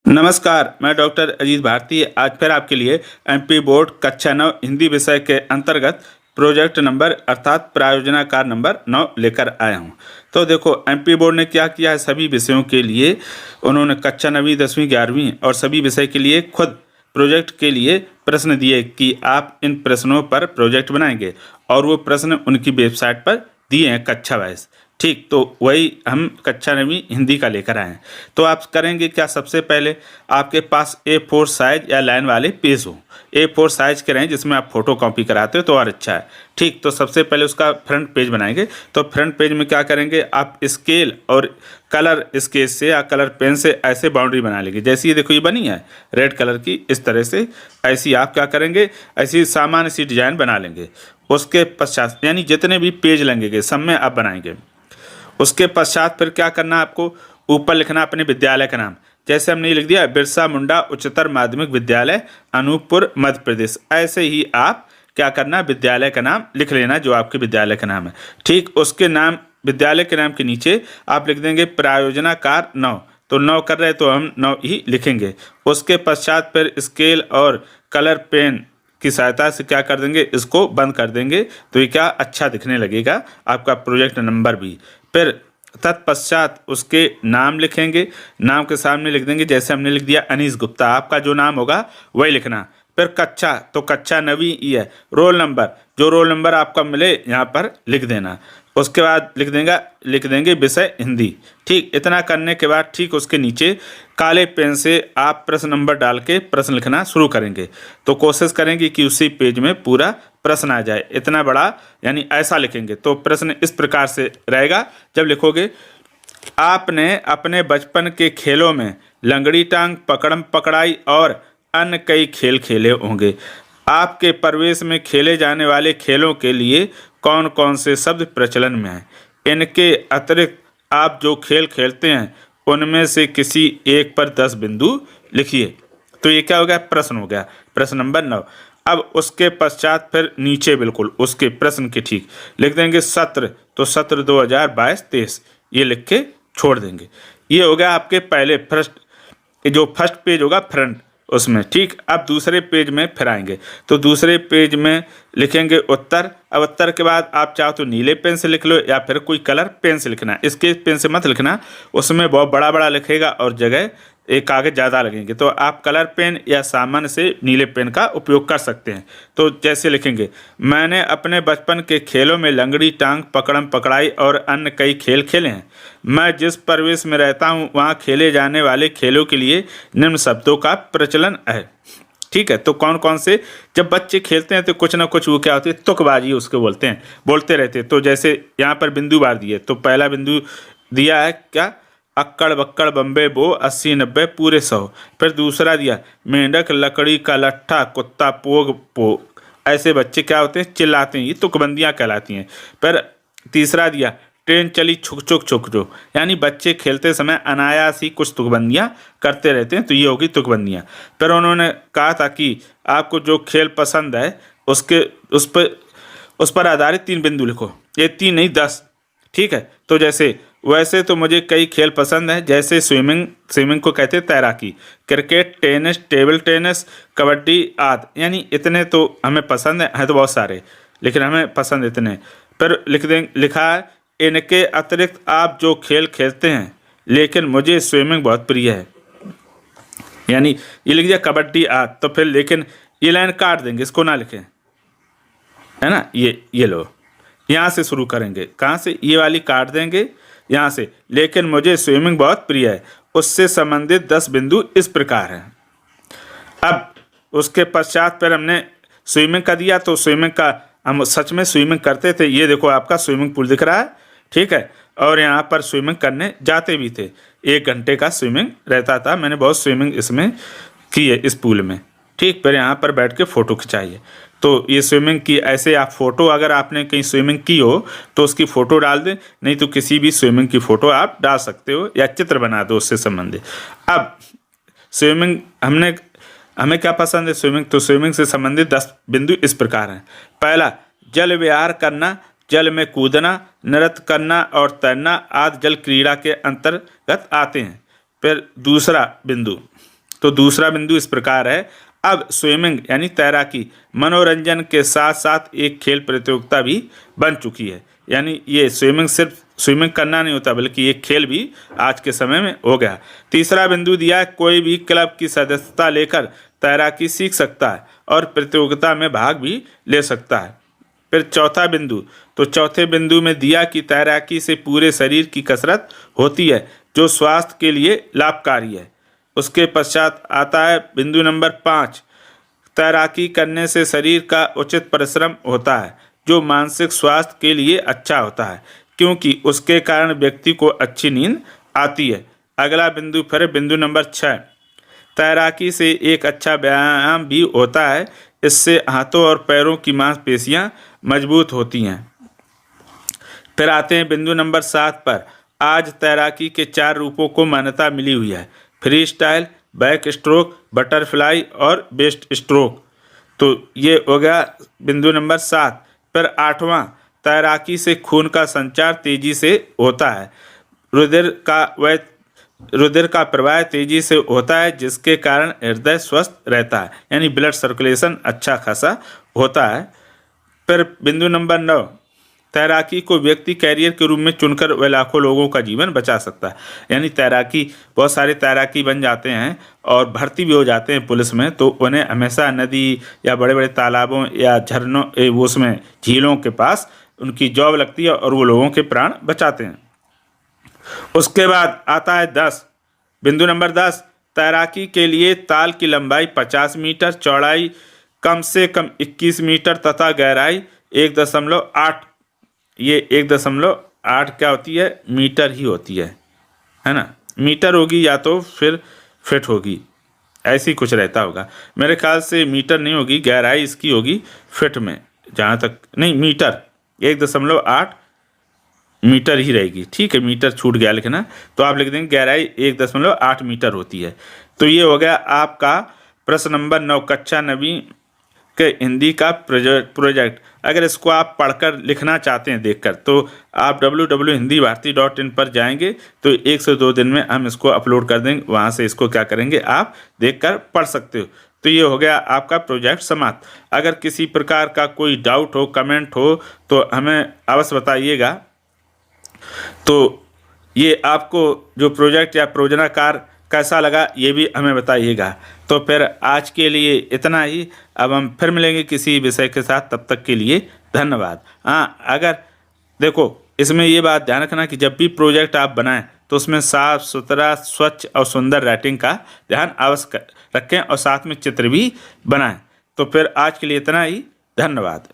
नमस्कार, मैं डॉक्टर अजीत भारती आज फिर आपके लिए एमपी बोर्ड कक्षा 9 हिंदी विषय के अंतर्गत प्रोजेक्ट नंबर अर्थात प्रायोजनाकार नंबर 9 लेकर आया हूं। तो देखो एमपी बोर्ड ने क्या किया है, सभी विषयों के लिए उन्होंने कक्षा 9वीं 10वीं 11वीं और सभी विषय के लिए खुद प्रोजेक्ट के लिए प्रश्न दिए कि आप इन प्रश्नों पर प्रोजेक्ट बनाएंगे और वो प्रश्न उनकी वेबसाइट पर दिए हैं कक्षा वाइज। ठीक, तो वही हम कक्षा 9वीं हिंदी का लेकर आए हैं। तो आप करेंगे क्या, सबसे पहले आपके पास A4 साइज या लाइन वाले पेज हो, A4 साइज के रहें जिसमें आप फोटो कॉपी कराते हो तो और अच्छा है। ठीक, तो सबसे पहले उसका फ्रंट पेज बनाएंगे। तो फ्रंट पेज में क्या करेंगे, आप स्केल और कलर स्केच से या कलर पेन से ऐसे बाउंड्री बना लेंगे। जैसी ये देखो ये बनी है रेड कलर की, इस तरह से ऐसी आप क्या करेंगे, ऐसी सामान्य सी डिजाइन बना लेंगे। उसके पश्चात यानी जितने भी पेज लगेंगे सब में आप बनाएंगे। उसके पश्चात फिर क्या करना, आपको ऊपर लिखना अपने विद्यालय का नाम। जैसे हमने लिख दिया बिरसा मुंडा उच्चतर माध्यमिक विद्यालय अनूपपुर मध्य प्रदेश, ऐसे ही आप क्या करना, विद्यालय का नाम लिख लेना जो आपके विद्यालय का नाम है। ठीक, उसके नाम विद्यालय के नाम के नीचे आप लिख देंगे प्रायोजनाकार 9। तो 9 कर रहे तो हम 9 ही लिखेंगे। उसके पश्चात फिर स्केल और कलर पेन की सहायता से क्या कर देंगे, इसको बंद कर देंगे। तो ये क्या अच्छा दिखने लगेगा आपका प्रोजेक्ट नंबर भी। फिर तत्पश्चात उसके नाम लिखेंगे, नाम के सामने लिख देंगे जैसे हमने लिख दिया अनीस गुप्ता, आपका जो नाम होगा वही लिखना। फिर कक्षा, तो कक्षा 9वीं ई है। रोल नंबर, जो रोल नंबर आपका मिले यहाँ पर लिख देना। उसके बाद लिख देंगे विषय हिंदी। ठीक, इतना करने के बाद ठीक उसके नीचे काले पेन से आप प्रश्न नंबर डाल के प्रश्न लिखना शुरू करेंगे। तो कोशिश करेंगे कि उसी पेज में पूरा प्रश्न आ जाए, इतना बड़ा यानी ऐसा लिखेंगे। तो प्रश्न इस प्रकार से रहेगा, जब लिखोगे आपने अपने बचपन के खेलों में लंगड़ी टांग, पकड़म पकड़ाई और अन्य कई खेल खेले होंगे। आपके परिवेश में खेले जाने वाले खेलों के लिए कौन कौन से शब्द प्रचलन में हैं। इनके अतिरिक्त आप जो खेल खेलते हैं उनमें से किसी एक पर 10 बिंदु लिखिए। तो ये क्या हो गया, प्रश्न हो गया, प्रश्न नंबर 9। अब उसके पश्चात फिर नीचे बिल्कुल उसके प्रश्न के ठीक लिख देंगे सत्र, तो सत्र 2022-23 ये लिख के छोड़ देंगे। ये हो गया आपके पहले फर्स्ट पेज होगा फ्रंट उसमें। ठीक, अब दूसरे पेज में फिर आएंगे तो दूसरे पेज में लिखेंगे उत्तर। अब उत्तर के बाद आप चाहो तो नीले पेन से लिख लो या फिर कोई कलर पेन से लिखना, स्केच पेन से मत लिखना, उसमें बहुत बड़ा बड़ा लिखेगा और जगह एक कागज़ ज़्यादा लगेंगे। तो आप कलर पेन या सामान्य से नीले पेन का उपयोग कर सकते हैं। तो जैसे लिखेंगे, मैंने अपने बचपन के खेलों में लंगड़ी टांग, पकड़म पकड़ाई और अन्य कई खेल खेले हैं। मैं जिस परिवेश में रहता हूँ वहाँ खेले जाने वाले खेलों के लिए निम्न शब्दों का प्रचलन है। ठीक है, तो कौन कौन से, जब बच्चे खेलते हैं तो कुछ ना कुछ वो क्या होती है, तुकबाजी उसको बोलते रहते हैं। तो जैसे यहाँ पर बिंदु बार दिए, तो पहला बिंदु दिया है क्या, अक्कड़ बक्कड़ बम्बे बो 80 90 पूरे 100। फिर दूसरा दिया मेंढक लकड़ी का लट्ठा कुत्ता पोग पो, ऐसे बच्चे क्या होते हैं, चिल्लाते हैं, ये तुकबंदियाँ कहलाती हैं। फिर तीसरा दिया ट्रेन चली छुक छुक छुक छुक, यानी बच्चे खेलते समय अनायास ही कुछ तुकबंदियाँ करते रहते हैं, तो ये होगी तुकबंदियाँ। फिर उन्होंने कहा था कि आपको जो खेल पसंद है उस पर आधारित 3 बिंदु लिखो, ये 3 नहीं 10। ठीक है, तो जैसे वैसे तो मुझे कई खेल पसंद हैं, जैसे स्विमिंग को कहते हैं तैराकी, cricket, tennis, table tennis, kabaddi आदि, यानी इतने तो हमें पसंद हैं तो बहुत सारे, लेकिन हमें पसंद इतने। फिर लिखा है इनके अतिरिक्त आप जो खेल खेलते हैं लेकिन मुझे स्विमिंग बहुत प्रिय है, यानी ये लिख दिया कबड्डी आदि। तो फिर लेकिन ये लाइन काट देंगे, इसको ना लिखें, है ना, ये लो, यहाँ से शुरू करेंगे, कहाँ से, ये वाली काट देंगे यहाँ से, लेकिन मुझे स्विमिंग बहुत प्रिय है, उससे संबंधित 10 बिंदु इस प्रकार हैं। अब उसके पश्चात फिर हमने स्विमिंग का दिया, तो स्विमिंग का हम सच में स्विमिंग करते थे, ये देखो आपका स्विमिंग पूल दिख रहा है। ठीक है, और यहाँ पर स्विमिंग करने जाते भी थे, 1 घंटे का स्विमिंग रहता था, मैंने बहुत स्विमिंग इसमें की है इस पूल में। ठीक, फिर यहाँ पर बैठ के फ़ोटो खिंचाइए। तो ये स्विमिंग की ऐसे आप फ़ोटो, अगर आपने कहीं स्विमिंग की हो तो उसकी फ़ोटो डाल दें, नहीं तो किसी भी स्विमिंग की फ़ोटो आप डाल सकते हो या चित्र बना दो उससे संबंधित। अब स्विमिंग हमें क्या पसंद है स्विमिंग, तो स्विमिंग से संबंधित 10 बिंदु इस प्रकार हैं। पहला, जल विहार करना, जल में कूदना, नृत्य करना और तैरना आदि जल क्रीड़ा के अंतर्गत आते हैं। फिर दूसरा बिंदु, तो दूसरा बिंदु इस प्रकार है, अब स्विमिंग यानी तैराकी मनोरंजन के साथ साथ एक खेल प्रतियोगिता भी बन चुकी है। यानी ये स्विमिंग सिर्फ स्विमिंग करना नहीं होता बल्कि एक खेल भी आज के समय में हो गया। तीसरा बिंदु दिया है, कोई भी क्लब की सदस्यता लेकर तैराकी सीख सकता है और प्रतियोगिता में भाग भी ले सकता है। फिर चौथा बिंदु, तो चौथे बिंदु में दिया कि तैराकी से पूरे शरीर की कसरत होती है जो स्वास्थ्य के लिए लाभकारी है। उसके पश्चात आता है बिंदु नंबर 5, तैराकी करने से शरीर का उचित परिश्रम होता है जो मानसिक स्वास्थ्य के लिए अच्छा होता है क्योंकि उसके कारण व्यक्ति को अच्छी नींद आती है। अगला बिंदु फिर बिंदु नंबर 6, तैराकी से एक अच्छा व्यायाम भी होता है, इससे हाथों और पैरों की मांसपेशियां मजबूत होती हैं। फिर आते हैं बिंदु नंबर 7 पर, आज तैराकी के 4 रूपों को मान्यता मिली हुई है, free style, back stroke, butterfly और बेस्ट स्ट्रोक। तो ये हो गया बिंदु नंबर 7। फिर 8वां, तैराकी से खून का संचार तेजी से होता है, रुधिर का प्रवाह तेजी से होता है जिसके कारण हृदय स्वस्थ रहता है, यानी ब्लड सर्कुलेशन अच्छा खासा होता है। फिर बिंदु नंबर 9, तैराकी को व्यक्ति कैरियर के रूप में चुनकर वह लाखों लोगों का जीवन बचा सकता है। यानी तैराकी, बहुत सारे तैराकी बन जाते हैं और भर्ती भी हो जाते हैं पुलिस में, तो उन्हें हमेशा नदी या बड़े बड़े तालाबों या झरनों उसमें झीलों के पास उनकी जॉब लगती है और वो लोगों के प्राण बचाते हैं। उसके बाद आता है 10, बिंदु नंबर 10, तैराकी के लिए ताल की लंबाई 50 मीटर, चौड़ाई कम से कम 21 मीटर तथा गहराई 1.8, ये 1.8 क्या होती है, मीटर ही होती है ना, मीटर होगी या तो फिर फिट होगी, ऐसी कुछ रहता होगा। मेरे ख्याल से मीटर नहीं होगी, गहराई इसकी होगी फिट में, जहाँ तक नहीं मीटर 1.8 मीटर ही रहेगी। ठीक है, मीटर छूट गया लिखना, तो आप लिख देंगे गहराई 1.8 मीटर होती है। तो ये हो गया आपका प्रश्न नंबर 9 कक्षा 9वीं के हिंदी का प्रोजेक्ट। अगर इसको आप पढ़कर लिखना चाहते हैं देखकर, तो आप www.hindibharati.in पर जाएंगे तो 1 से 2 दिन में हम इसको अपलोड कर देंगे, वहाँ से इसको क्या करेंगे आप देखकर पढ़ सकते हो। तो ये हो गया आपका प्रोजेक्ट समाप्त। अगर किसी प्रकार का कोई डाउट हो, कमेंट हो तो हमें अवश्य बताइएगा। तो ये आपको जो प्रोजेक्ट या प्रोजना कार्य कैसा लगा ये भी हमें बताइएगा। तो फिर आज के लिए इतना ही, अब हम फिर मिलेंगे किसी विषय के साथ, तब तक के लिए धन्यवाद। हाँ, अगर देखो इसमें ये बात ध्यान रखना कि जब भी प्रोजेक्ट आप बनाएं तो उसमें साफ सुथरा, स्वच्छ और सुंदर राइटिंग का ध्यान अवश्य रखें और साथ में चित्र भी बनाएं। तो फिर आज के लिए इतना ही, धन्यवाद।